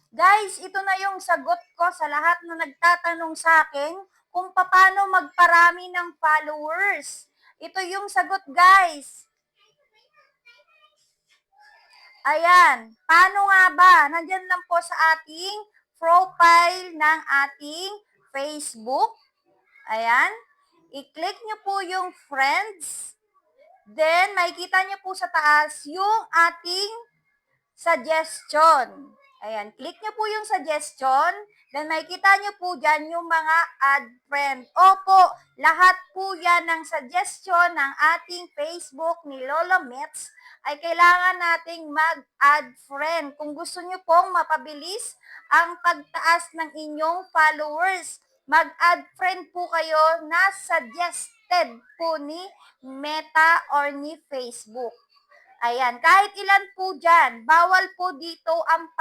Guys, ito na yung sagot ko sa lahat na nagtatanong sa akin kung paano magparami ng followers. Ito yung sagot, guys. Ayan. Paano nga ba? Nandyan lang po sa ating profile ng ating Facebook. Ayan. I-click nyo po yung friends. Then, makikita nyo po sa taas yung ating suggestion. Ayan, click nyo po yung suggestion. Then makikita nyo po dyan yung mga add friend. Opo, lahat po yan ng suggestion ng ating Facebook ni Lolo Mets ay kailangan nating mag-add friend. Kung gusto nyo pong mapabilis ang pagtaas ng inyong followers, mag-add friend po kayo na suggested po ni Meta or ni Facebook. Ayan, kahit ilan po dyan, bawal po dito ang